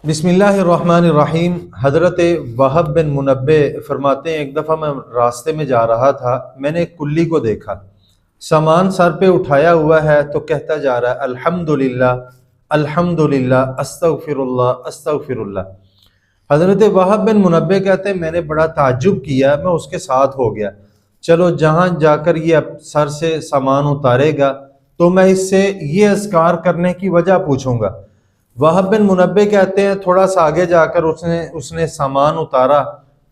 बिस्मिल्लाहिर्रहमानिर्रहीम। हज़रत वहब बिन मुनब्बे फरमाते हैं, एक दफ़ा मैं रास्ते में जा रहा था, मैंने एक कुल्ली को देखा, सामान सर पे उठाया हुआ है तो कहता जा रहा है अल्हम्दुलिल्लाह अल्हम्दुलिल्लाह अस्तगफिरुल्लाह अस्तगफिरुल्लाह। हज़रत वहब बिन मुनब्बे कहते हैं, मैंने बड़ा ताज्जुब किया, मैं उसके साथ हो गया। चलो जहाँ जाकर ये अब सर से सामान उतारेगा तो मैं इससे ये अज़कार करने की वजह पूछूंगा। वहब बिन मुनब्बे कहते हैं, थोड़ा सा आगे जाकर उसने सामान उतारा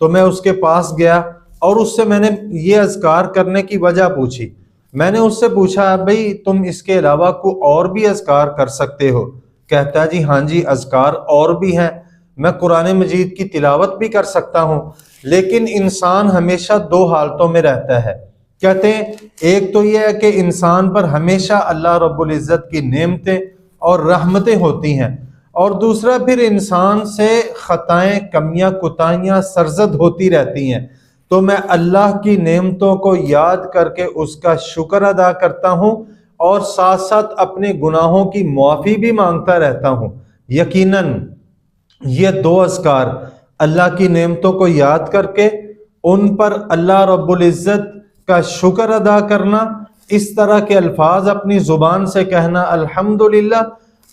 तो मैं उसके पास गया और उससे मैंने ये अज़कार करने की वजह पूछी। मैंने उससे पूछा, भाई तुम इसके अलावा कोई और भी अज़कार कर सकते हो? कहता है, जी हाँ जी, अज़कार और भी हैं, मैं कुरान मजीद की तिलावत भी कर सकता हूँ। लेकिन इंसान हमेशा दो हालतों में रहता है। कहते हैं, एक तो यह है कि इंसान पर हमेशा अल्लाह रब्बुल इज़्ज़त की नेमतें और रहमतें होती हैं, और दूसरा फिर इंसान से खताएं, कमियां, कुताहियां सरजद होती रहती हैं। तो मैं अल्लाह की नेमतों को याद करके उसका शुक्र अदा करता हूँ और साथ साथ अपने गुनाहों की मुआफ़ी भी मांगता रहता हूँ। यकीनन ये दो अज़कार, अल्लाह की नेमतों को याद करके उन पर अल्लाह रब्बुल इज़्ज़त का शुक्र अदा करना, इस तरह के अल्फाज अपनी ज़ुबान से कहना अल्हम्दुलिल्लाह,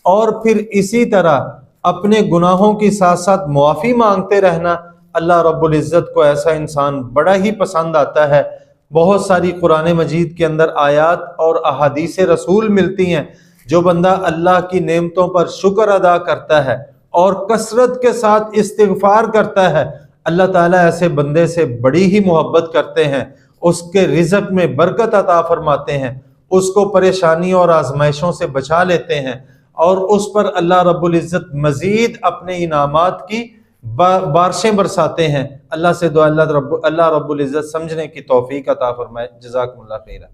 और फिर इसी तरह अपने गुनाहों की साथ साथ मुआफ़ी मांगते रहना, अल्लाह रब्बुल इज़्ज़त को ऐसा इंसान बड़ा ही पसंद आता है। बहुत सारी कुरान मजीद के अंदर आयात और अहादीस रसूल मिलती हैं, जो बंदा अल्लाह की नेमतों पर शुक्र अदा करता है और कसरत के साथ इस्तिग़फ़ार करता है, अल्लाह ताला ऐसे बंदे से बड़ी ही मोहब्बत करते हैं, उसके रिज़्क़ में बरकत अता फरमाते हैं, उसको परेशानी और आजमाइशों से बचा लेते हैं, और उस पर अल्लाह रब्बुल इज़्ज़त मज़ीद अपने इनामात की बारिशें बरसाते हैं। अल्लाह से दुआ, अल्लाह रब्बुल इज़्ज़त समझने की तौफीक अता फरमाए। जज़ाकुमुल्लाह खैरा।